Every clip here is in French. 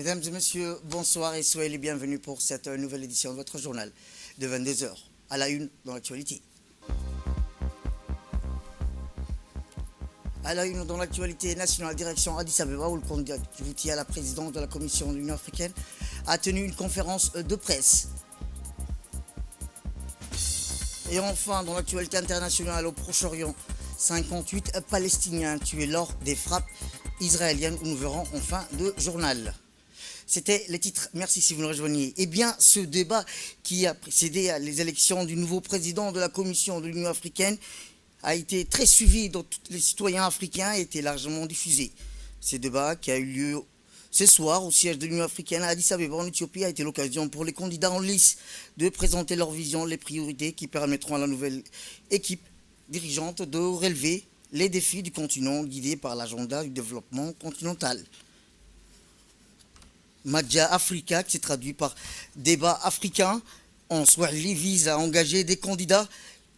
Mesdames et messieurs, bonsoir et soyez les bienvenus pour cette nouvelle édition de votre journal de 22 heures à la une dans l'actualité. À la une dans l'actualité nationale, direction Addis Abeba, où le candidat Djibouti à la présidence de la Commission de l'Union africaine a tenu une conférence de presse. Et enfin, dans l'actualité internationale au Proche-Orient, 58 Palestiniens tués lors des frappes israéliennes, où nous verrons en fin de journal. C'était les titres. Merci si vous nous rejoignez. Eh bien, ce débat qui a précédé les élections du nouveau président de la Commission de l'Union africaine a été très suivi dans tous les citoyens africains et été largement diffusé. Ce débat qui a eu lieu ce soir au siège de l'Union africaine à Addis Abeba en Éthiopie a été l'occasion pour les candidats en lice de présenter leur vision, les priorités qui permettront à la nouvelle équipe dirigeante de relever les défis du continent guidés par l'agenda du développement continental. Madja Africa, qui s'est traduit par débat africain en Swahili, vise à engager des candidats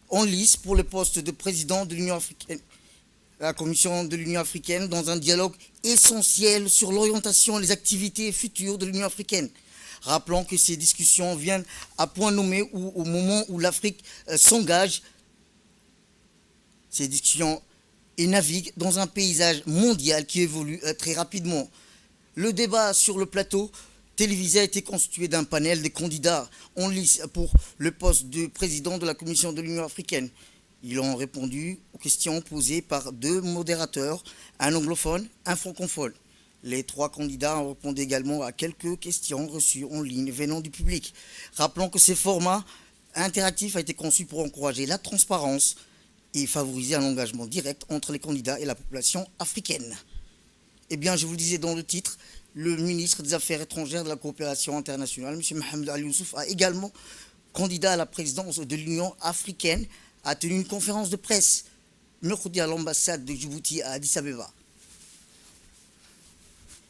en lice pour le poste de président de l'Union africaine, la Commission de l'Union africaine, dans un dialogue essentiel sur l'orientation et les activités futures de l'Union africaine. Rappelons que ces discussions viennent à point nommé au moment où l'Afrique s'engage. Ces discussions et navigue dans un paysage mondial qui évolue très rapidement. Le débat sur le plateau télévisé a été constitué d'un panel de candidats en lice pour le poste de président de la Commission de l'Union africaine. Ils ont répondu aux questions posées par deux modérateurs, un anglophone, un francophone. Les trois candidats ont répondu également à quelques questions reçues en ligne venant du public. Rappelons que ce format interactif a été conçu pour encourager la transparence et favoriser un engagement direct entre les candidats et la population africaine. Eh bien, je vous le disais dans le titre, le ministre des Affaires étrangères de la coopération internationale, M. Mohamed Ali Youssouf, a également, candidat à la présidence de l'Union africaine, a tenu une conférence de presse mercredi à l'ambassade de Djibouti à Addis Abeba.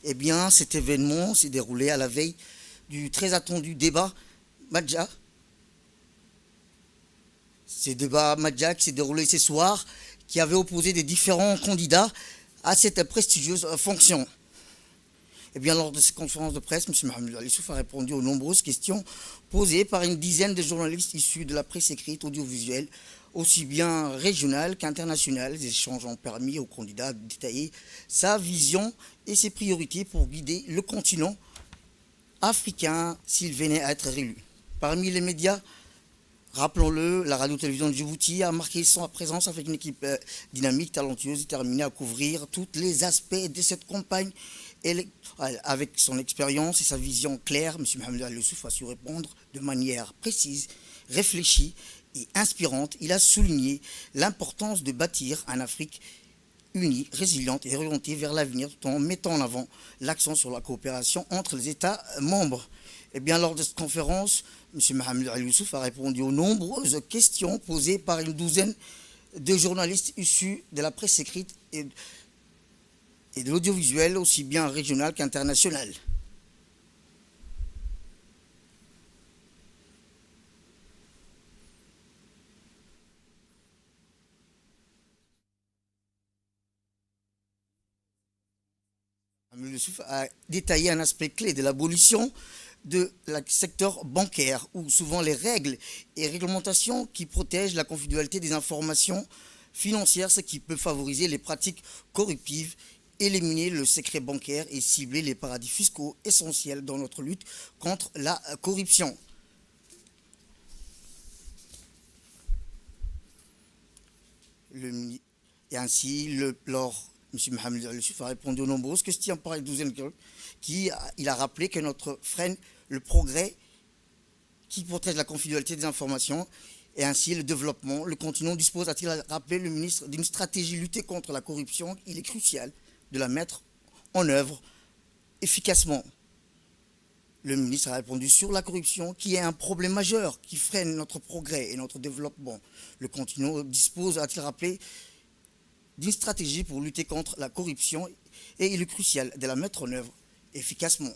Eh bien, cet événement s'est déroulé à la veille du très attendu débat Madja. Ce débat Madja qui s'est déroulé ce soir, qui avait opposé des différents candidats à cette prestigieuse fonction. Eh bien, lors de cette conférence de presse, M. Mohamed Ali Youssouf a répondu aux nombreuses questions posées par une dizaine de journalistes issus de la presse écrite, audiovisuelle, aussi bien régionale qu'internationale. Les échanges ont permis au candidat de détailler sa vision et ses priorités pour guider le continent africain s'il venait à être réélu. Parmi les médias, rappelons-le, la radio-télévision de Djibouti a marqué son présence avec une équipe dynamique, talentueuse, déterminée à couvrir tous les aspects de cette campagne. Avec son expérience et sa vision claire, M. Mohamed Ali Youssouf a su répondre de manière précise, réfléchie et inspirante. Il a souligné l'importance de bâtir une Afrique unie, résiliente et orientée vers l'avenir, tout en mettant en avant l'accent sur la coopération entre les États membres. Eh bien, lors de cette conférence, M. Mohamed Ali Youssouf a répondu aux nombreuses questions posées par une douzaine de journalistes issus de la presse écrite et de l'audiovisuel, aussi bien régional qu'international. Mohamed Youssouf a détaillé un aspect clé de l'abolition du secteur bancaire, où souvent les règles et réglementations qui protègent la confidentialité des informations financières, ce qui peut favoriser les pratiques corruptives, éliminer le secret bancaire et cibler les paradis fiscaux essentiels dans notre lutte contre la corruption. Et ainsi, M. Mohamed Ali Youssouf a répondu aux nombreuses questions par les douzaines il a rappelé que notre freine le progrès qui protège la confidentialité des informations et ainsi le développement. Le continent dispose, a-t-il rappelé le ministre, d'une stratégie lutter contre la corruption. Il est crucial de la mettre en œuvre efficacement. Le ministre a répondu sur la corruption, qui est un problème majeur qui freine notre progrès et notre développement. Le continent dispose, a-t-il rappelé, d'une stratégie pour lutter contre la corruption et il est crucial de la mettre en œuvre efficacement.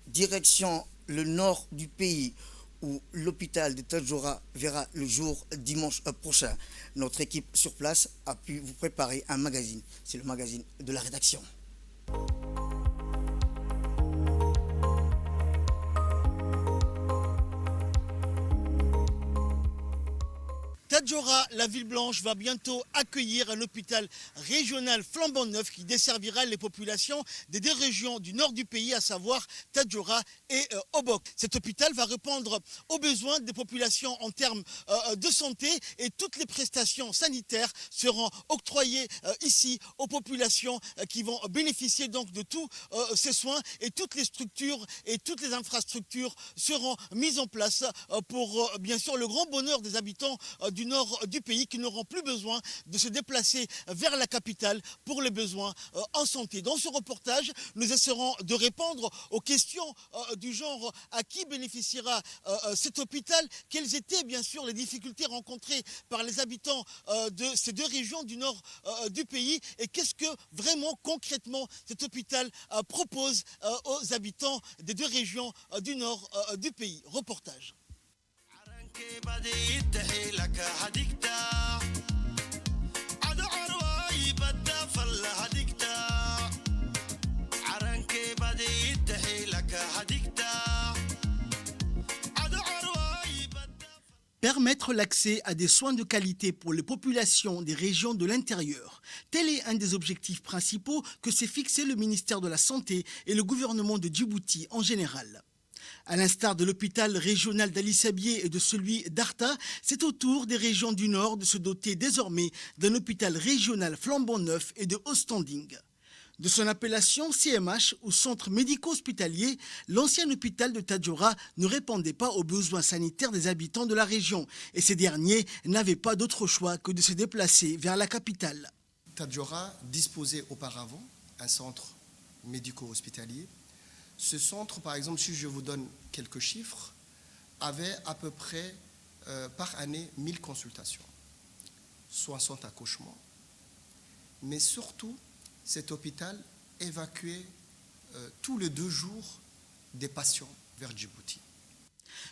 Direction le nord du pays, où l'hôpital de Tadjoura verra le jour dimanche prochain. Notre équipe sur place a pu vous préparer un magazine. C'est le magazine de la rédaction. Tadjoura, la ville blanche, va bientôt accueillir un hôpital régional flambant neuf qui desservira les populations des deux régions du nord du pays, à savoir Tadjoura et Obok. Cet hôpital va répondre aux besoins des populations en termes de santé, et toutes les prestations sanitaires seront octroyées ici aux populations qui vont bénéficier donc de tous ces soins, et toutes les structures et toutes les infrastructures seront mises en place pour bien sûr le grand bonheur des habitants du nord du pays, qui n'auront plus besoin de se déplacer vers la capitale pour les besoins en santé. Dans ce reportage, nous essaierons de répondre aux questions du genre: à qui bénéficiera cet hôpital, quelles étaient bien sûr les difficultés rencontrées par les habitants de ces deux régions du nord du pays, et qu'est-ce que vraiment concrètement cet hôpital propose aux habitants des deux régions du nord du pays. Reportage. Permettre l'accès à des soins de qualité pour les populations des régions de l'intérieur. Tel est un des objectifs principaux que s'est fixé le ministère de la Santé et le gouvernement de Djibouti en général. À l'instar de l'hôpital régional d'Ali Sabié et de celui d'Arta, c'est au tour des régions du Nord de se doter désormais d'un hôpital régional flambant neuf et de haut standing. De son appellation CMH ou Centre médico-hospitalier, l'ancien hôpital de Tadjoura ne répondait pas aux besoins sanitaires des habitants de la région, et ces derniers n'avaient pas d'autre choix que de se déplacer vers la capitale. Tadjoura disposait auparavant un centre médico-hospitalier. Ce centre, par exemple, si je vous donne quelques chiffres, avait à peu près par année 1000 consultations, 60 accouchements. Mais surtout, cet hôpital évacuait tous les 2 jours des patients vers Djibouti.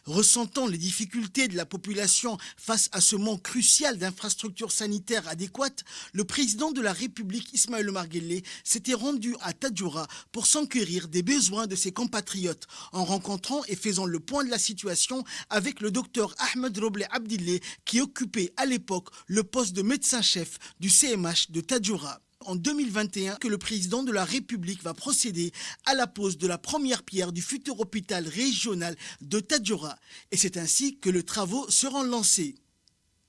Ressentant les difficultés de la population face à ce manque crucial d'infrastructures sanitaires adéquates, le président de la République, Ismaël Omar Guelleh, s'était rendu à Tadjoura pour s'enquérir des besoins de ses compatriotes, en rencontrant et faisant le point de la situation avec le docteur Ahmed Roble Abdilleh, qui occupait à l'époque le poste de médecin-chef du CMH de Tadjoura. En 2021 que le président de la République va procéder à la pose de la première pierre du futur hôpital régional de Tadjoura. Et c'est ainsi que les travaux seront lancés.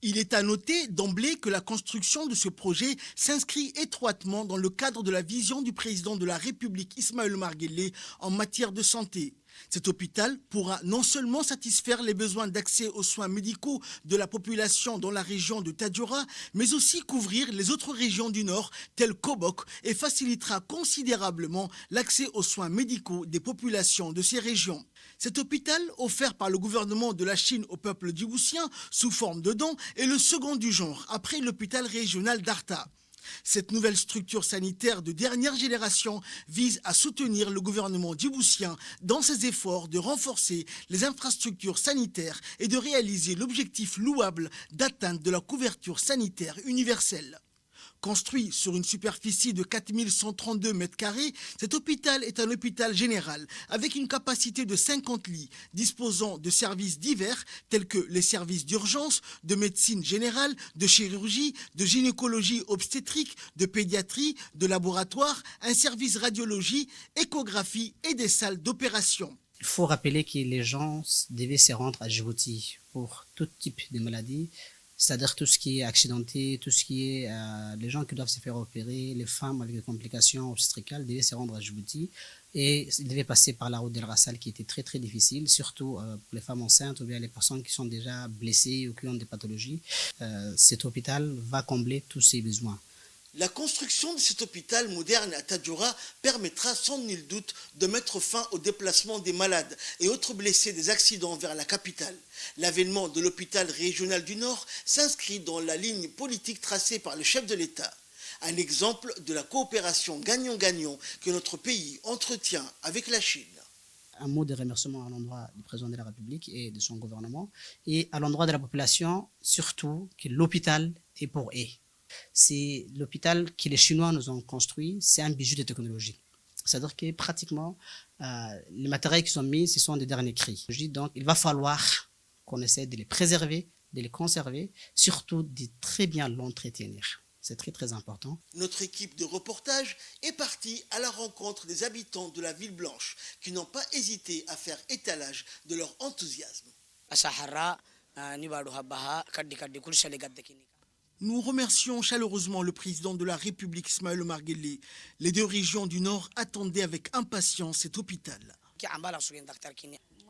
Il est à noter d'emblée que la construction de ce projet s'inscrit étroitement dans le cadre de la vision du président de la République, Ismaël Omar Guelleh, en matière de santé. Cet hôpital pourra non seulement satisfaire les besoins d'accès aux soins médicaux de la population dans la région de Tadjoura, mais aussi couvrir les autres régions du Nord, telles qu'Obok, et facilitera considérablement l'accès aux soins médicaux des populations de ces régions. Cet hôpital, offert par le gouvernement de la Chine au peuple djiboutien sous forme de don, est le second du genre, après l'hôpital régional d'Arta. Cette nouvelle structure sanitaire de dernière génération vise à soutenir le gouvernement djiboutien dans ses efforts de renforcer les infrastructures sanitaires et de réaliser l'objectif louable d'atteinte de la couverture sanitaire universelle. Construit sur une superficie de 4132 m², cet hôpital est un hôpital général avec une capacité de 50 lits, disposant de services divers tels que les services d'urgence, de médecine générale, de chirurgie, de gynécologie obstétrique, de pédiatrie, de laboratoire, un service radiologie, échographie et des salles d'opération. Il faut rappeler que les gens devaient se rendre à Djibouti pour tout type de maladies, c'est-à-dire tout ce qui est accidenté, tout ce qui est les gens qui doivent se faire opérer, les femmes avec des complications obstétricales devaient se rendre à Djibouti, et ils devaient passer par la route d'El Rassal qui était très très difficile, surtout pour les femmes enceintes ou bien les personnes qui sont déjà blessées ou qui ont des pathologies. Cet hôpital va combler tous ces besoins. La construction de cet hôpital moderne à Tadjoura permettra sans nul doute de mettre fin au déplacement des malades et autres blessés des accidents vers la capitale. L'avènement de l'hôpital régional du Nord s'inscrit dans la ligne politique tracée par le chef de l'État. Un exemple de la coopération gagnant-gagnant que notre pays entretient avec la Chine. un mot de remerciement à l'endroit du président de la République et de son gouvernement, et à l'endroit de la population, surtout que l'hôpital est pour eux. C'est l'hôpital que les Chinois nous ont construit, c'est un bijou de technologie. C'est-à-dire que pratiquement, les matériels qui sont mis, ce sont des derniers cris. Donc, il va falloir qu'on essaie de les préserver, de les conserver, surtout de très bien l'entretenir. C'est très très important. Notre équipe de reportage est partie à la rencontre des habitants de la ville blanche qui n'ont pas hésité à faire étalage de leur enthousiasme. Nous remercions chaleureusement le président de la République Ismaël Omar Guelleh. Les deux régions du Nord attendaient avec impatience cet hôpital.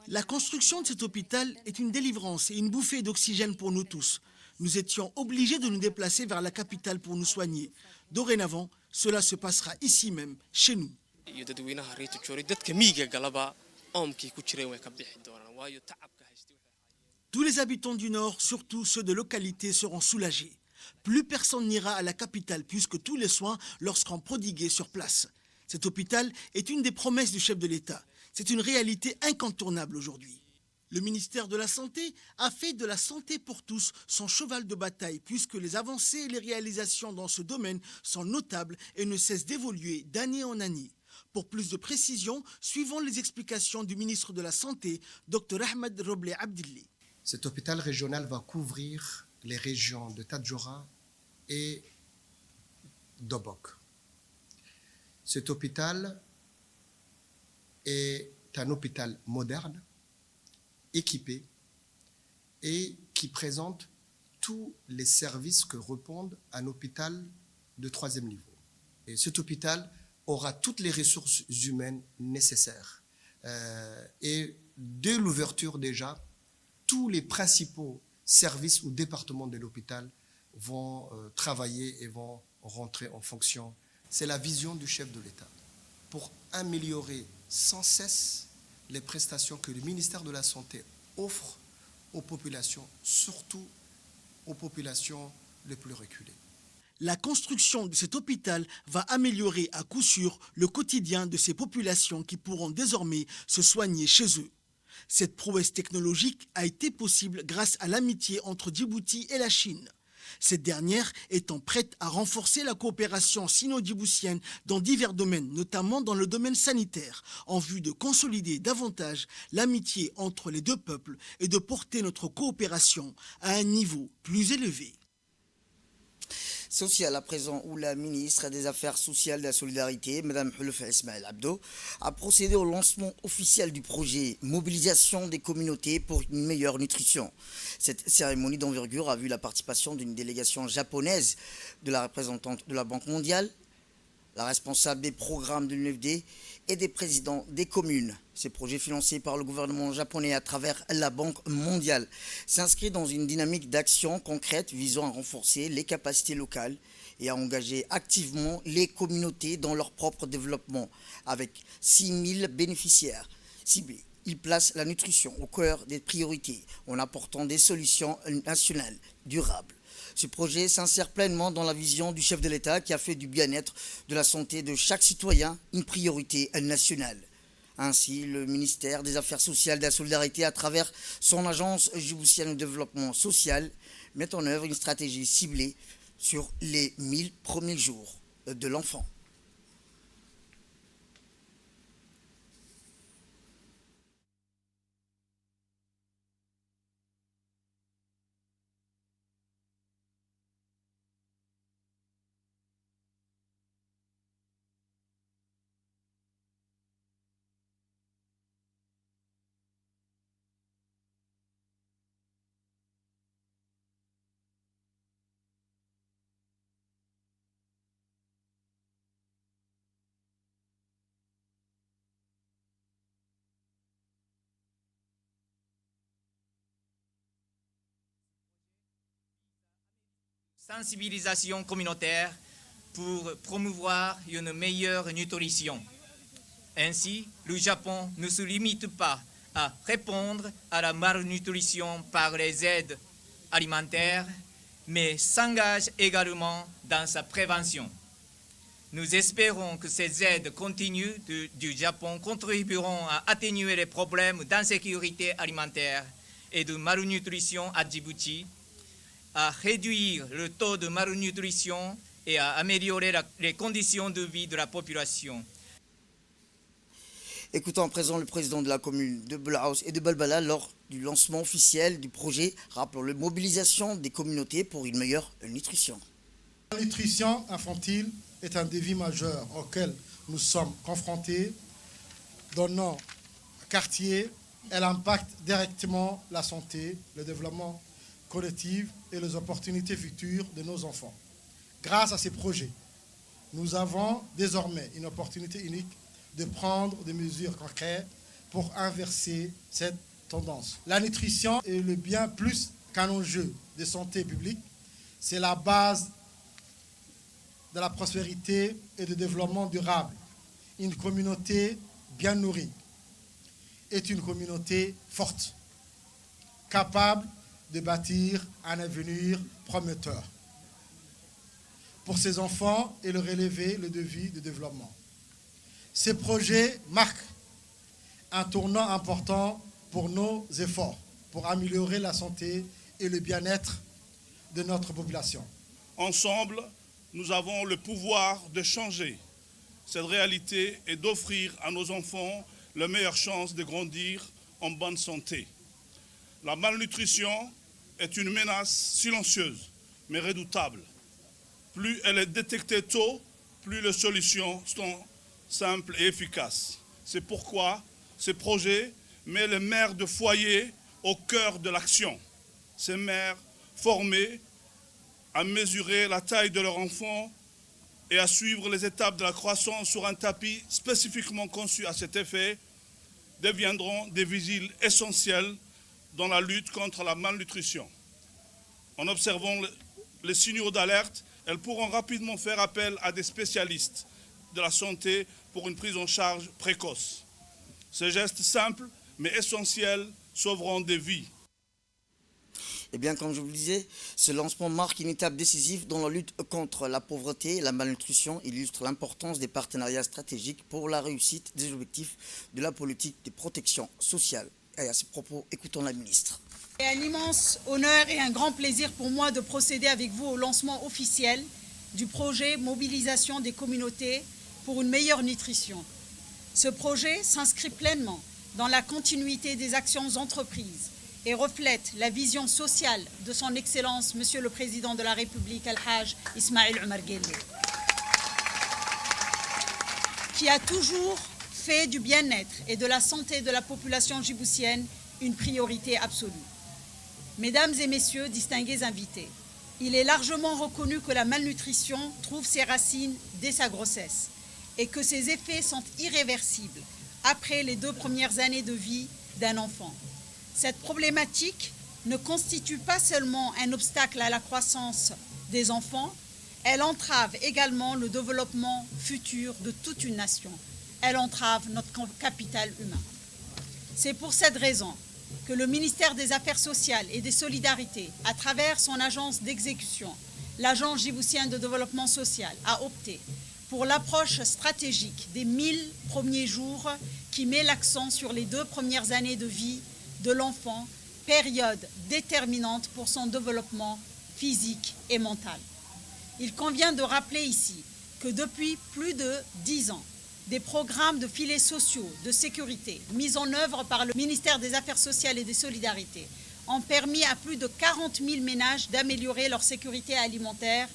La construction de cet hôpital est une délivrance et une bouffée d'oxygène pour nous tous. Nous étions obligés de nous déplacer vers la capitale pour nous soigner. Dorénavant, cela se passera ici même, chez nous. Tous les habitants du Nord, surtout ceux de localité, seront soulagés. Plus personne n'ira à la capitale puisque tous les soins leur seront prodigués sur place. Cet hôpital est une des promesses du chef de l'État. C'est une réalité incontournable aujourd'hui. Le ministère de la Santé a fait de la santé pour tous son cheval de bataille puisque les avancées et les réalisations dans ce domaine sont notables et ne cessent d'évoluer d'année en année. Pour plus de précisions, suivons les explications du ministre de la Santé, Dr Ahmed Roble Abdilli. Cet hôpital régional va couvrir les régions de Tadjoura et d'Obok. Cet hôpital est un hôpital moderne, équipé et qui présente tous les services que répondent un hôpital de 3e niveau. Et cet hôpital aura toutes les ressources humaines nécessaires. Et dès l'ouverture déjà, tous les principaux services ou départements de l'hôpital vont travailler et vont rentrer en fonction. C'est la vision du chef de l'État pour améliorer sans cesse les prestations que le ministère de la Santé offre aux populations, surtout aux populations les plus reculées. La construction de cet hôpital va améliorer à coup sûr le quotidien de ces populations qui pourront désormais se soigner chez eux. Cette prouesse technologique a été possible grâce à l'amitié entre Djibouti et la Chine. Cette dernière étant prête à renforcer la coopération sino-djiboutienne dans divers domaines, notamment dans le domaine sanitaire, en vue de consolider davantage l'amitié entre les deux peuples et de porter notre coopération à un niveau plus élevé. Social à présent où la ministre des Affaires sociales et de la Solidarité, Mme Houloufa Ismaël Abdo, a procédé au lancement officiel du projet Mobilisation des communautés pour une meilleure nutrition. Cette cérémonie d'envergure a vu la participation d'une délégation japonaise, de la représentante de la Banque mondiale, la responsable des programmes de l'UNFD et des présidents des communes. Ces projets financés par le gouvernement japonais à travers la Banque mondiale s'inscrivent dans une dynamique d'action concrète visant à renforcer les capacités locales et à engager activement les communautés dans leur propre développement. Avec 6 000 bénéficiaires ciblés, ils placent la nutrition au cœur des priorités en apportant des solutions nationales durables. Ce projet s'insère pleinement dans la vision du chef de l'État qui a fait du bien-être, de la santé de chaque citoyen une priorité nationale. Ainsi, le ministère des Affaires sociales et de la Solidarité, à travers son agence djiboutienne de développement social, met en œuvre une stratégie ciblée sur les 1000 premiers jours de l'enfant. Sensibilisation communautaire pour promouvoir une meilleure nutrition. Ainsi, le Japon ne se limite pas à répondre à la malnutrition par les aides alimentaires, mais s'engage également dans sa prévention. Nous espérons que ces aides continues du Japon contribueront à atténuer les problèmes d'insécurité alimentaire et de malnutrition à Djibouti, à réduire le taux de malnutrition et à améliorer les conditions de vie de la population. Écoutons à présent le président de la commune de Belahaus et de Balbala lors du lancement officiel du projet, rappelons-le, mobilisation des communautés pour une meilleure nutrition. La nutrition infantile est un défi majeur auquel nous sommes confrontés dans nos quartiers. Elle impacte directement la santé, le développement collectif et les opportunités futures de nos enfants. Grâce à ces projets, nous avons désormais une opportunité unique de prendre des mesures concrètes pour inverser cette tendance. La nutrition est le bien plus qu'un enjeu de santé publique. C'est la base de la prospérité et du développement durable. Une communauté bien nourrie est une communauté forte, capable de bâtir un avenir prometteur pour ses enfants et leur relever le défi de développement. Ces projets marquent un tournant important pour nos efforts, pour améliorer la santé et le bien-être de notre population. Ensemble, nous avons le pouvoir de changer cette réalité et d'offrir à nos enfants la meilleure chance de grandir en bonne santé. La malnutrition est une menace silencieuse, mais redoutable. Plus elle est détectée tôt, plus les solutions sont simples et efficaces. C'est pourquoi ce projet met les mères de foyer au cœur de l'action. Ces mères formées à mesurer la taille de leur enfant et à suivre les étapes de la croissance sur un tapis spécifiquement conçu à cet effet, deviendront des vigiles essentiels dans la lutte contre la malnutrition. En observant les signaux d'alerte, elles pourront rapidement faire appel à des spécialistes de la santé pour une prise en charge précoce. Ces gestes simples mais essentiels sauveront des vies. Eh bien, comme je vous le disais, ce lancement marque une étape décisive dans la lutte contre la pauvreté et la malnutrition. Il illustre l'importance des partenariats stratégiques pour la réussite des objectifs de la politique de protection sociale. Et à ce propos, écoutons la ministre. C'est un immense honneur et un grand plaisir pour moi de procéder avec vous au lancement officiel du projet Mobilisation des communautés pour une meilleure nutrition. Ce projet s'inscrit pleinement dans la continuité des actions entreprises et reflète la vision sociale de son Excellence, Monsieur le Président de la République, Al-Hajj Ismaïl Omar Guelleh, qui a toujours fait du bien-être et de la santé de la population djiboutienne une priorité absolue. Mesdames et messieurs, distingués invités, il est largement reconnu que la malnutrition trouve ses racines dès sa grossesse et que ses effets sont irréversibles après les 2 premières années de vie d'un enfant. Cette problématique ne constitue pas seulement un obstacle à la croissance des enfants, elle entrave également le développement futur de toute une nation. Elle entrave notre capital humain. C'est pour cette raison que le ministère des Affaires sociales et des Solidarités, à travers son agence d'exécution, l'Agence djiboutienne de développement social, a opté pour l'approche stratégique des 1000 premiers jours qui met l'accent sur les 2 premières années de vie de l'enfant, période déterminante pour son développement physique et mental. Il convient de rappeler ici que depuis plus de 10 ans, des programmes de filets sociaux de sécurité mis en œuvre par le ministère des Affaires sociales et des Solidarités ont permis à plus de 40 000 ménages d'améliorer leur sécurité alimentaire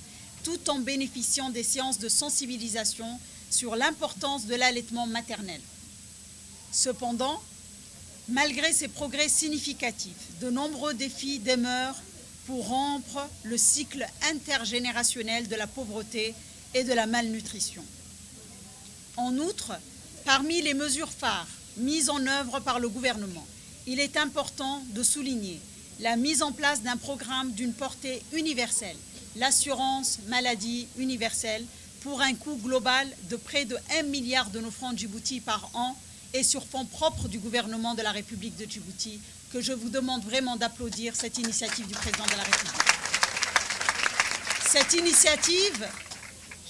tout en bénéficiant des séances de sensibilisation sur l'importance de l'allaitement maternel. Cependant, malgré ces progrès significatifs, de nombreux défis demeurent pour rompre le cycle intergénérationnel de la pauvreté et de la malnutrition. En outre, parmi les mesures phares mises en œuvre par le gouvernement, il est important de souligner la mise en place d'un programme d'une portée universelle, l'assurance maladie universelle, pour un coût global de près de 1 milliard de nos francs Djibouti par an et sur fonds propres du gouvernement de la République de Djibouti, que je vous demande vraiment d'applaudir cette initiative du président de la République. Cette initiative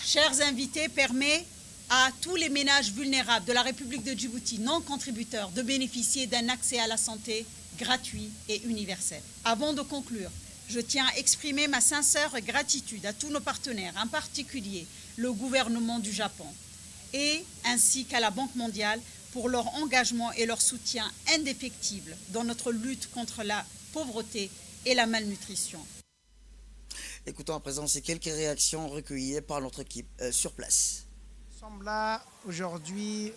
chers invités, permet à tous les ménages vulnérables de la République de Djibouti non contributeurs de bénéficier d'un accès à la santé gratuit et universel. Avant de conclure, je tiens à exprimer ma sincère gratitude à tous nos partenaires, en particulier le gouvernement du Japon, et ainsi qu'à la Banque mondiale pour leur engagement et leur soutien indéfectible dans notre lutte contre la pauvreté et la malnutrition. Écoutons à présent ces quelques réactions recueillies par notre équipe sur place. Nous sommes là aujourd'hui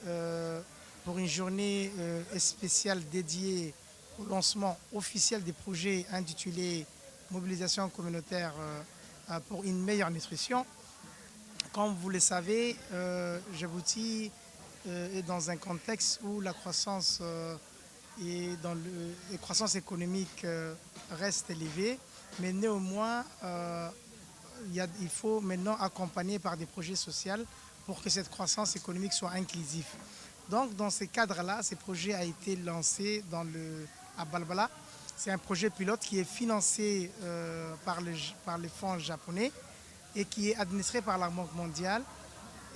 pour une journée spéciale dédiée au lancement officiel des projets intitulés Mobilisation communautaire pour une meilleure nutrition. Comme vous le savez, Djibouti est dans un contexte où la croissance, les croissances économiques restent élevées, mais néanmoins, il faut maintenant accompagner par des projets sociaux pour que cette croissance économique soit inclusive. Donc, dans ce cadre-là, ce projet a été lancé à Balbala. C'est un projet pilote qui est financé par les fonds japonais et qui est administré par la Banque mondiale.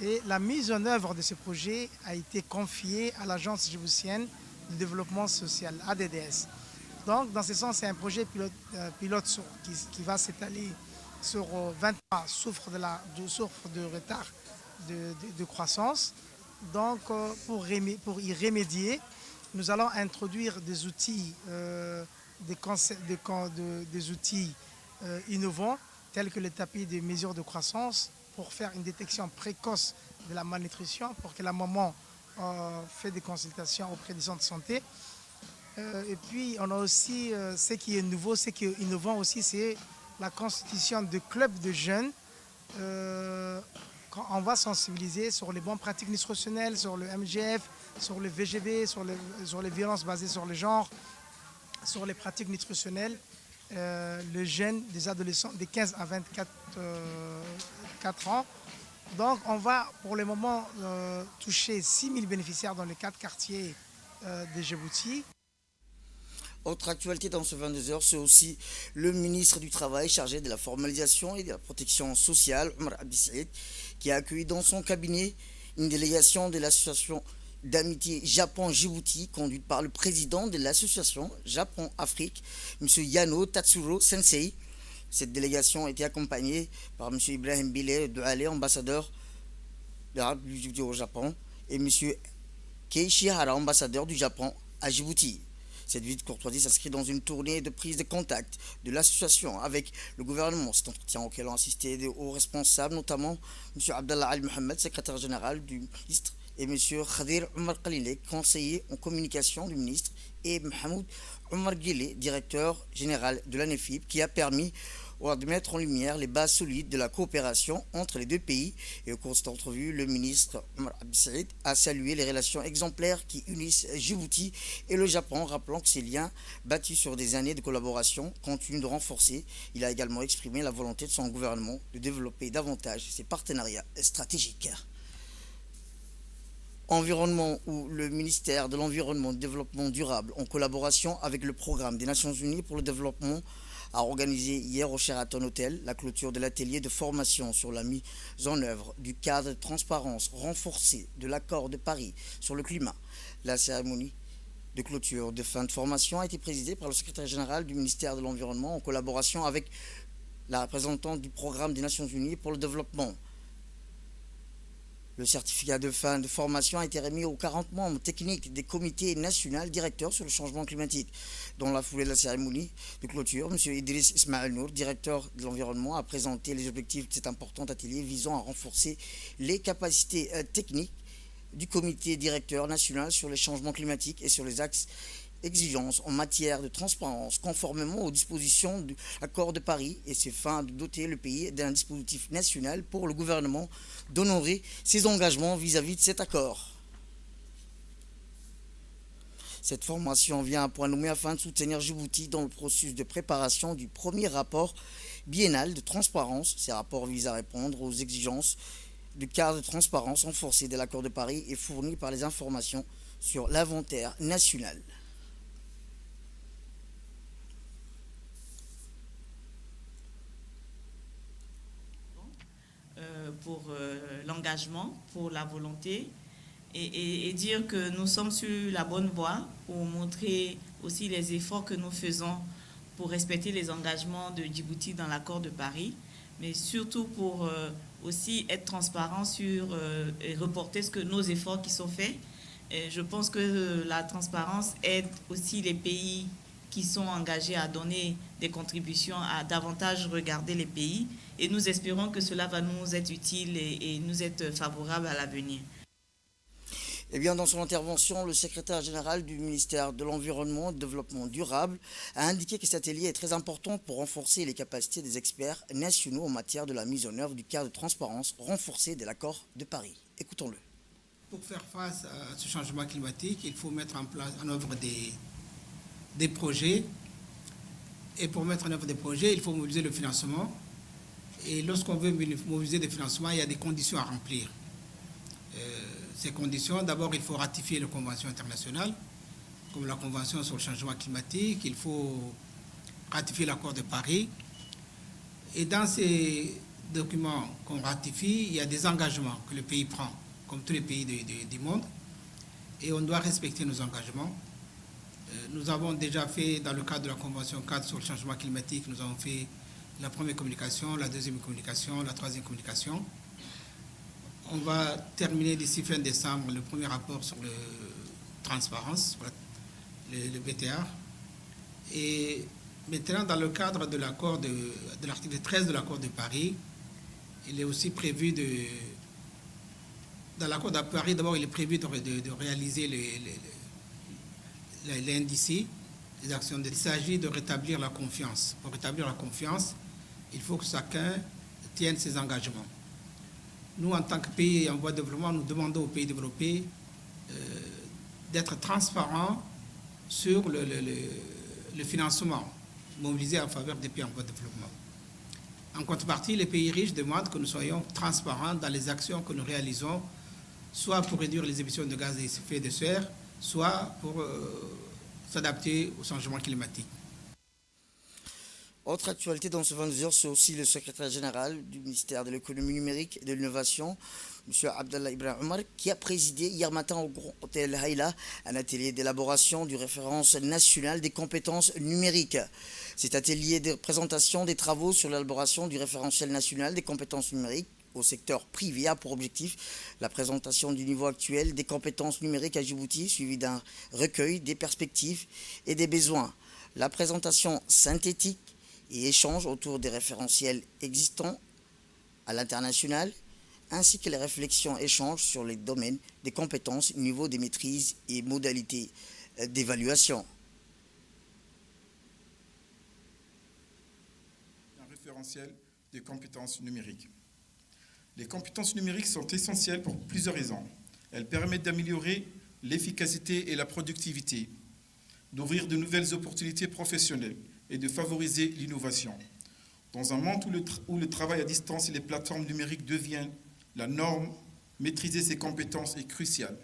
Et la mise en œuvre de ce projet a été confiée à l'Agence djiboutienne de développement social, ADDS. Donc, dans ce sens, c'est un projet pilote qui va s'étaler sur 20 ans, souffre de retard de croissance. Donc, pour y remédier, nous allons introduire des outils, des outils innovants, tels que le tapis des mesures de croissance, pour faire une détection précoce de la malnutrition, pour que la maman fait des consultations auprès des centres de santé. Et puis, on a aussi ce qui est nouveau, ce qui est innovant aussi, c'est la constitution de clubs de jeunes. Quand on va sensibiliser sur les bonnes pratiques nutritionnelles, sur le MGF, sur le VGB, sur les violences basées sur le genre, sur les pratiques nutritionnelles, les jeunes, des adolescents de 15 à 24 ans. Donc on va pour le moment toucher 6 000 bénéficiaires dans les 4 quartiers de Djibouti. Autre actualité dans ce 22h, c'est aussi le ministre du Travail chargé de la formalisation et de la protection sociale, Omar Abdissaïd, qui a accueilli dans son cabinet une délégation de l'association d'amitié Japon-Djibouti conduite par le président de l'association Japon-Afrique, M. Yano Tatsuro Sensei. Cette délégation était accompagnée par M. Ibrahim Bile de Hale, ambassadeur de la République Djibouti au Japon, et M. Keiichi Hara, ambassadeur du Japon à Djibouti. Cette visite courtoisie s'inscrit dans une tournée de prise de contact de l'association avec le gouvernement. Cet entretien auquel ont assisté des hauts responsables, notamment M. Abdallah Ali Mohamed, secrétaire général du ministre, et M. Khadir Omar Khalile, conseiller en communication du ministre, et Mohamed Omar Guilé, directeur général de l'ANEFIB, qui a permis de mettre en lumière les bases solides de la coopération entre les deux pays. Et au cours de cette entrevue, le ministre Omar Abdissaïd a salué les relations exemplaires qui unissent Djibouti et le Japon, rappelant que ces liens, bâtis sur des années de collaboration, continuent de renforcer. Il a également exprimé la volonté de son gouvernement de développer davantage ses partenariats stratégiques. Environnement, où le ministère de l'Environnement et du Développement durable, en collaboration avec le Programme des Nations Unies pour le développement, a organisé hier au Sheraton Hotel la clôture de l'atelier de formation sur la mise en œuvre du cadre de transparence renforcé de l'accord de Paris sur le climat. La cérémonie de clôture de fin de formation a été présidée par le secrétaire général du ministère de l'Environnement en collaboration avec la représentante du Programme des Nations Unies pour le développement. Le certificat de fin de formation a été remis aux 40 membres techniques des comités nationaux directeurs sur le changement climatique. Dans la foulée de la cérémonie de clôture, M. Idriss Ismaël Nour, directeur de l'environnement, a présenté les objectifs de cet important atelier visant à renforcer les capacités techniques du comité directeur national sur les changements climatiques et sur les axes exigences en matière de transparence conformément aux dispositions de l'accord de Paris, et c'est fin de doter le pays d'un dispositif national pour le gouvernement d'honorer ses engagements vis-à-vis de cet accord. Cette formation vient à point nommé afin de soutenir Djibouti dans le processus de préparation du premier rapport biennal de transparence. Ces rapports visent à répondre aux exigences du cadre de transparence renforcé de l'accord de Paris et fournit par les informations sur l'inventaire national. Pour l'engagement, pour la volonté et dire que nous sommes sur la bonne voie pour montrer aussi les efforts que nous faisons pour respecter les engagements de Djibouti dans l'accord de Paris, mais surtout pour aussi être transparent sur et reporter nos efforts qui sont faits. Et je pense que la transparence aide aussi les pays qui sont engagés à donner des contributions, à davantage regarder les pays. Et nous espérons que cela va nous être utile et nous être favorable à l'avenir. Eh bien, dans son intervention, le secrétaire général du ministère de l'Environnement et du Développement durable a indiqué que cet atelier est très important pour renforcer les capacités des experts nationaux en matière de la mise en œuvre du cadre de transparence renforcé de l'accord de Paris. Écoutons-le. Pour faire face à ce changement climatique, il faut mettre en œuvre des projets. Et pour mettre en œuvre des projets, il faut mobiliser le financement. Et lorsqu'on veut mobiliser des financements, il y a des conditions à remplir. Ces conditions, d'abord, il faut ratifier les conventions internationales, comme la Convention sur le changement climatique, il faut ratifier l'accord de Paris. Et dans ces documents qu'on ratifie, il y a des engagements que le pays prend, comme tous les pays du monde, et on doit respecter nos engagements. Nous avons déjà fait, dans le cadre de la Convention 4 sur le changement climatique, nous avons fait la première communication, la deuxième communication, la troisième communication. On va terminer d'ici fin décembre le premier rapport sur la transparence, le BTR. Et maintenant, dans le cadre de l'accord de l'article 13 de l'accord de Paris, il est aussi prévu dans l'accord de Paris, d'abord, il est prévu de réaliser l'indice des actions. Il s'agit de rétablir la confiance. Pour rétablir la confiance, il faut que chacun tienne ses engagements. Nous, en tant que pays en voie de développement, nous demandons aux pays développés d'être transparents sur le financement mobilisé en faveur des pays en voie de développement. En contrepartie, les pays riches demandent que nous soyons transparents dans les actions que nous réalisons, soit pour réduire les émissions de gaz à effet de serre, soit pour s'adapter au changement climatique. Autre actualité dans ce 22h, c'est aussi le secrétaire général du ministère de l'économie numérique et de l'innovation, M. Abdallah Ibrahim Omar, qui a présidé hier matin au Grand Hôtel Haïla un atelier d'élaboration du référence national des compétences numériques. Cet atelier de présentation des travaux sur l'élaboration du référentiel national des compétences numériques au secteur privé a pour objectif la présentation du niveau actuel des compétences numériques à Djibouti, suivi d'un recueil des perspectives et des besoins. La présentation synthétique et échange autour des référentiels existants à l'international, ainsi que les réflexions échanges sur les domaines des compétences, niveau des maîtrises et modalités d'évaluation. Un référentiel des compétences numériques. Les compétences numériques sont essentielles pour plusieurs raisons. Elles permettent d'améliorer l'efficacité et la productivité, d'ouvrir de nouvelles opportunités professionnelles et de favoriser l'innovation. Dans un monde où le travail à distance et les plateformes numériques deviennent la norme, maîtriser ces compétences est crucial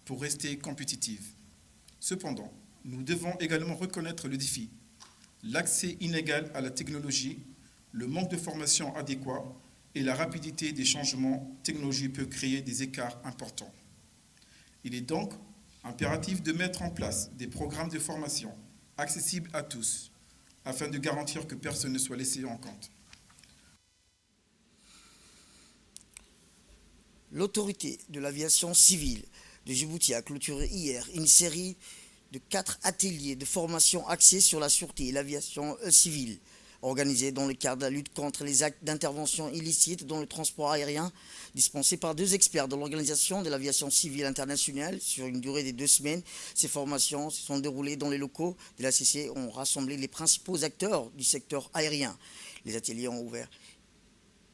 pour rester compétitif. Cependant, nous devons également reconnaître le défi, l'accès inégal à la technologie, le manque de formation adéquat et la rapidité des changements technologiques peut créer des écarts importants. Il est donc impératif de mettre en place des programmes de formation accessibles à tous, afin de garantir que personne ne soit laissé en compte. L'autorité de l'aviation civile de Djibouti a clôturé hier une série de 4 ateliers de formation axés sur la sûreté et l'aviation civile, organisés dans le cadre de la lutte contre les actes d'intervention illicite dans le transport aérien, dispensés par 2 experts de l'Organisation de l'aviation civile internationale sur une durée de 2 semaines. Ces formations se sont déroulées dans les locaux de la CC, ont rassemblé les principaux acteurs du secteur aérien. Les ateliers ont ouvert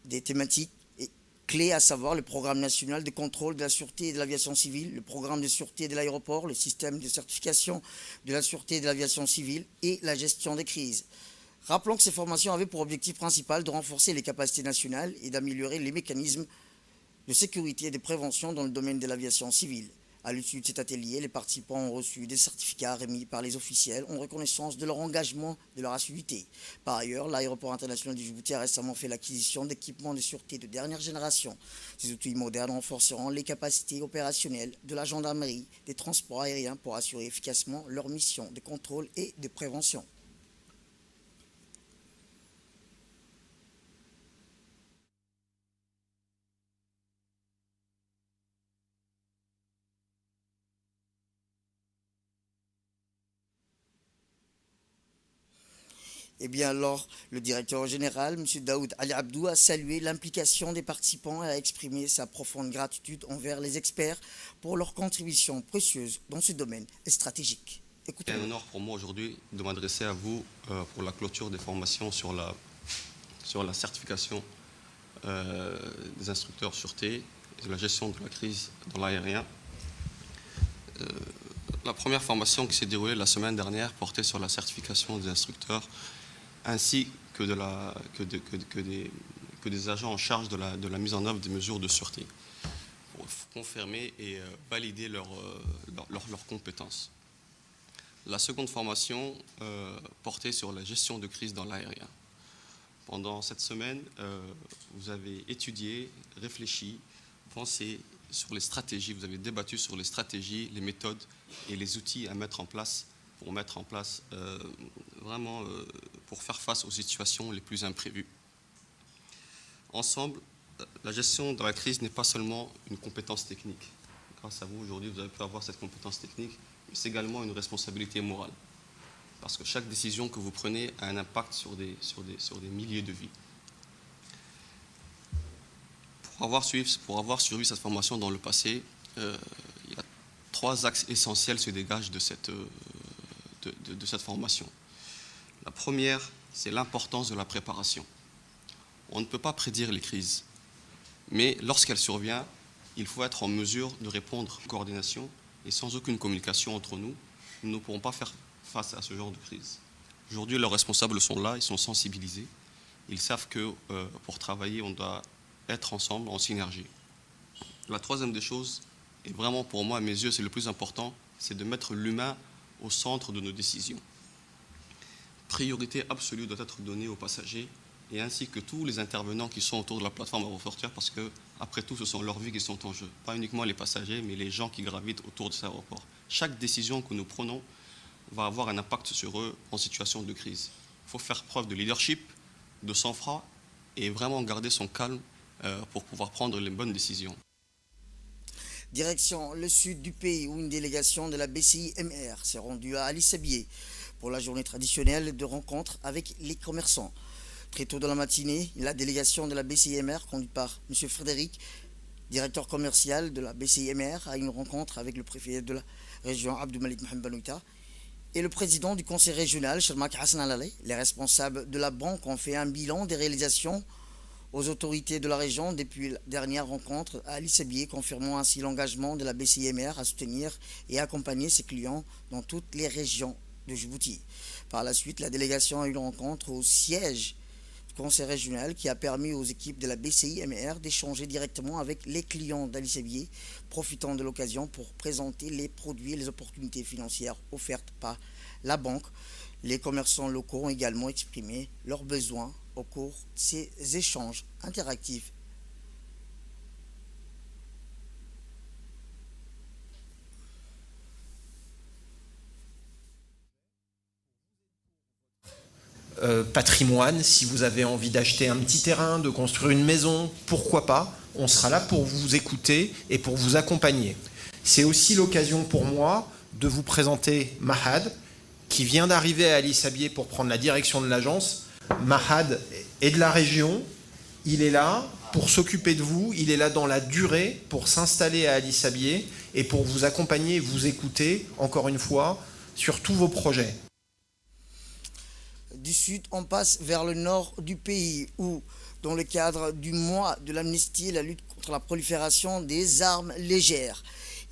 des thématiques clés, à savoir le programme national de contrôle de la sûreté et de l'aviation civile, le programme de sûreté de l'aéroport, le système de certification de la sûreté et de l'aviation civile et la gestion des crises. Rappelons que ces formations avaient pour objectif principal de renforcer les capacités nationales et d'améliorer les mécanismes de sécurité et de prévention dans le domaine de l'aviation civile. À l'issue de cet atelier, les participants ont reçu des certificats remis par les officiels en reconnaissance de leur engagement et de leur assiduité. Par ailleurs, l'aéroport international de Djibouti a récemment fait l'acquisition d'équipements de sûreté de dernière génération. Ces outils modernes renforceront les capacités opérationnelles de la gendarmerie des transports aériens pour assurer efficacement leur mission de contrôle et de prévention. Eh bien alors, le directeur général, M. Daoud Ali Abdou, a salué l'implication des participants et a exprimé sa profonde gratitude envers les experts pour leur contribution précieuse dans ce domaine stratégique. C'est un honneur pour moi aujourd'hui de m'adresser à vous pour la clôture des formations sur la certification des instructeurs sûreté et de la gestion de la crise dans l'aérien. La première formation qui s'est déroulée la semaine dernière portait sur la certification des instructeurs ainsi que des agents en charge de la mise en œuvre des mesures de sûreté pour confirmer et valider leurs compétences. La seconde formation portait sur la gestion de crise dans l'aérien. Pendant cette semaine, vous avez étudié, réfléchi, pensé sur les stratégies, vous avez débattu sur les stratégies, les méthodes et les outils à mettre en place pour faire face aux situations les plus imprévues. Ensemble, la gestion de la crise n'est pas seulement une compétence technique. Grâce à vous, aujourd'hui, vous avez pu avoir cette compétence technique, mais c'est également une responsabilité morale. Parce que chaque décision que vous prenez a un impact sur des milliers de vies. Pour avoir suivi cette formation dans le passé, il y a 3 axes essentiels se dégagent de cette formation. La première, c'est l'importance de la préparation. On ne peut pas prédire les crises, mais lorsqu'elles surviennent, il faut être en mesure de répondre en coordination et sans aucune communication entre nous, nous ne pourrons pas faire face à ce genre de crise. Aujourd'hui, leurs responsables sont là, ils sont sensibilisés, ils savent que pour travailler, on doit être ensemble, en synergie. La troisième des choses, et vraiment pour moi, à mes yeux, c'est le plus important, c'est de mettre l'humain au centre de nos décisions. Priorité absolue doit être donnée aux passagers et ainsi que tous les intervenants qui sont autour de la plateforme aéroportuaire parce que, après tout, ce sont leurs vies qui sont en jeu. Pas uniquement les passagers, mais les gens qui gravitent autour de cet aéroport. Chaque décision que nous prenons va avoir un impact sur eux en situation de crise. Il faut faire preuve de leadership, de sang-froid et vraiment garder son calme pour pouvoir prendre les bonnes décisions. Direction le sud du pays où une délégation de la BCI-MR s'est rendue à Ali Sabié pour la journée traditionnelle de rencontre avec les commerçants. Très tôt dans la matinée, la délégation de la BCI-MR, conduite par M. Frédéric, directeur commercial de la BCI-MR, a eu une rencontre avec le préfet de la région Abdou Malik Mohamed Banouita et le président du conseil régional, Shermak Hassan Alaleh. Les responsables de la banque ont fait un bilan des réalisations aux autorités de la région depuis la dernière rencontre à Ali Sabié, confirmant ainsi l'engagement de la BCI-MR à soutenir et accompagner ses clients dans toutes les régions de Djibouti. Par la suite, la délégation a eu une rencontre au siège du conseil régional qui a permis aux équipes de la BCI-MR d'échanger directement avec les clients d'Ali Sabié, profitant de l'occasion pour présenter les produits et les opportunités financières offertes par la banque. Les commerçants locaux ont également exprimé leurs besoins au cours de ces échanges interactifs. Patrimoine, si vous avez envie d'acheter un petit terrain, de construire une maison, pourquoi pas, on sera là pour vous écouter et pour vous accompagner. C'est aussi l'occasion pour moi de vous présenter Mahad, qui vient d'arriver à Ali Sabié pour prendre la direction de l'agence. Mahad est de la région, il est là pour s'occuper de vous, il est là dans la durée pour s'installer à Ali Sabié et pour vous accompagner, vous écouter, encore une fois, sur tous vos projets. Du sud, on passe vers le nord du pays où, dans le cadre du mois de l'amnistie et la lutte contre la prolifération des armes légères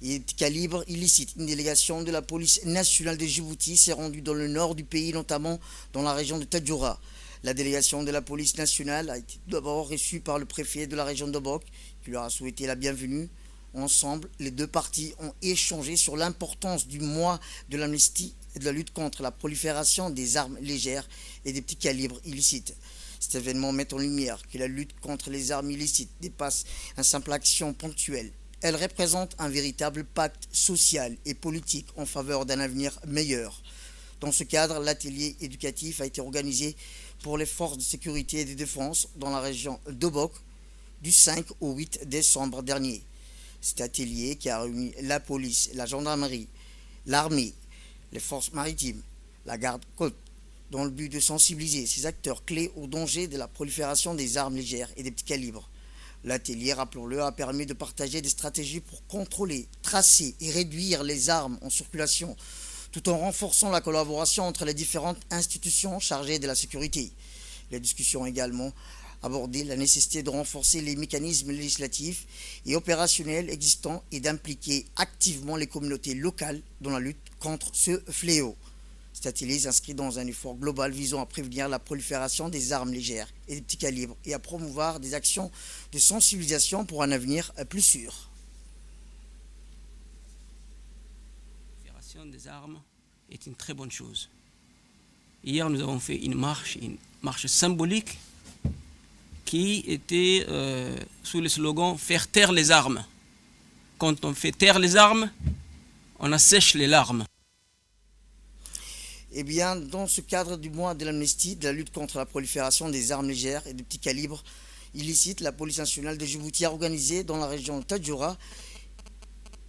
et de calibre illicite, une délégation de la police nationale de Djibouti s'est rendue dans le nord du pays, notamment dans la région de Tadjoura. La délégation de la police nationale a été d'abord reçue par le préfet de la région d'Obok, qui leur a souhaité la bienvenue Ensemble, les deux parties ont échangé sur l'importance du mois de l'amnistie et de la lutte contre la prolifération des armes légères et des petits calibres illicites. Cet événement met en lumière que la lutte contre les armes illicites dépasse une simple action ponctuelle. Elle représente un véritable pacte social et politique en faveur d'un avenir meilleur. Dans ce cadre, l'atelier éducatif a été organisé pour les forces de sécurité et de défense dans la région d'Obok du 5 au 8 décembre dernier. Cet atelier qui a réuni la police, la gendarmerie, l'armée, les forces maritimes, la garde-côte, dans le but de sensibiliser ces acteurs clés au danger de la prolifération des armes légères et des petits calibres. L'atelier, rappelons-le, a permis de partager des stratégies pour contrôler, tracer et réduire les armes en circulation, tout en renforçant la collaboration entre les différentes institutions chargées de la sécurité. Les discussions ont également abordé la nécessité de renforcer les mécanismes législatifs et opérationnels existants et d'impliquer activement les communautés locales dans la lutte contre ce fléau. Cet atelier s'inscrit dans un effort global visant à prévenir la prolifération des armes légères et des petits calibres et à promouvoir des actions de sensibilisation pour un avenir plus sûr. La prolifération des armes est une très bonne chose. Hier, nous avons fait une marche symbolique qui était sous le slogan « Faire taire les armes ». Quand on fait taire les armes, on assèche les larmes. Eh bien, dans ce cadre du mois de l'amnistie, de la lutte contre la prolifération des armes légères et de petits calibres illicites, la police nationale de Djibouti a organisé dans la région de Tadjoura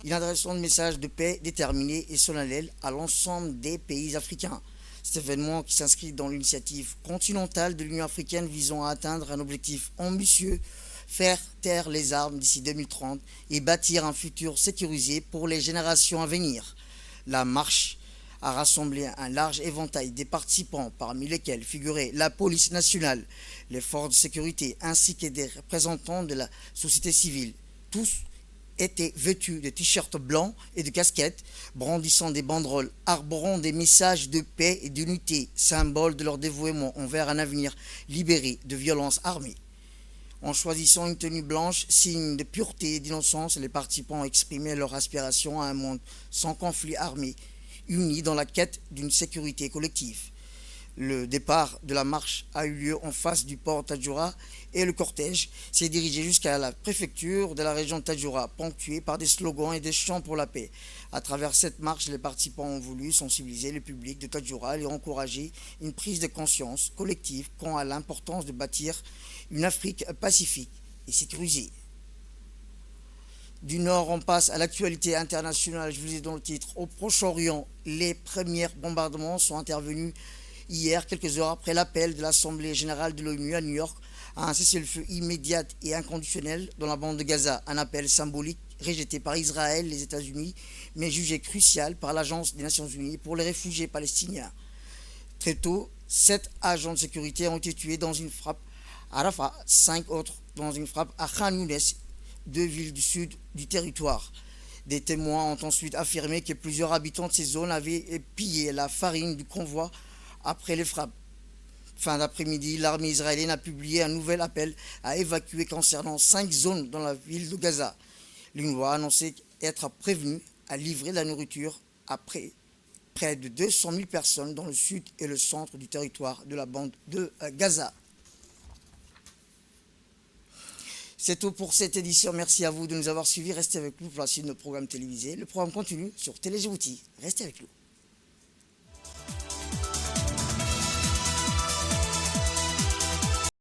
une adressation de messages de paix déterminés et solennels à l'ensemble des pays africains. Cet événement qui s'inscrit dans l'initiative continentale de l'Union africaine visant à atteindre un objectif ambitieux, faire taire les armes d'ici 2030 et bâtir un futur sécurisé pour les générations à venir. La marche a rassemblé un large éventail des participants, parmi lesquels figuraient la police nationale, les forces de sécurité ainsi que des représentants de la société civile. Tous étaient vêtus de t-shirts blancs et de casquettes, brandissant des banderoles, arborant des messages de paix et d'unité, symbole de leur dévouement envers un avenir libéré de violences armées. En choisissant une tenue blanche, signe de pureté et d'innocence, les participants ont exprimé leur aspiration à un monde sans conflit armé, unis dans la quête d'une sécurité collective. Le départ de la marche a eu lieu en face du port Tadjoura et le cortège s'est dirigé jusqu'à la préfecture de la région de Tadjoura, ponctué par des slogans et des chants pour la paix. À travers cette marche, les participants ont voulu sensibiliser le public de Tadjoura et encourager une prise de conscience collective quant à l'importance de bâtir une Afrique pacifique et sécurisée. Du Nord, on passe à l'actualité internationale. Je vous ai dans le titre. Au Proche-Orient, les premiers bombardements sont intervenus hier, quelques heures après l'appel de l'Assemblée générale de l'ONU à New York à un cessez-le-feu immédiat et inconditionnel dans la bande de Gaza. Un appel symbolique rejeté par Israël, les États-Unis, mais jugé crucial par l'Agence des Nations Unies pour les réfugiés palestiniens. Très tôt, 7 agents de sécurité ont été tués dans une frappe à Rafah, 5 autres dans une frappe à Khan Younes, 2 villes du sud du territoire. Des témoins ont ensuite affirmé que plusieurs habitants de ces zones avaient pillé la farine du convoi après les frappes. Fin d'après-midi, l'armée israélienne a publié un nouvel appel à évacuer concernant 5 zones dans la ville de Gaza. L'UNRWA a annoncé être prévenu à livrer de la nourriture à près de 200 000 personnes dans le sud et le centre du territoire de la bande de Gaza. C'est tout pour cette édition. Merci à vous de nous avoir suivis. Restez avec nous pour la suite de nos programmes télévisés. Le programme continue sur Télé Djibouti. Restez avec nous.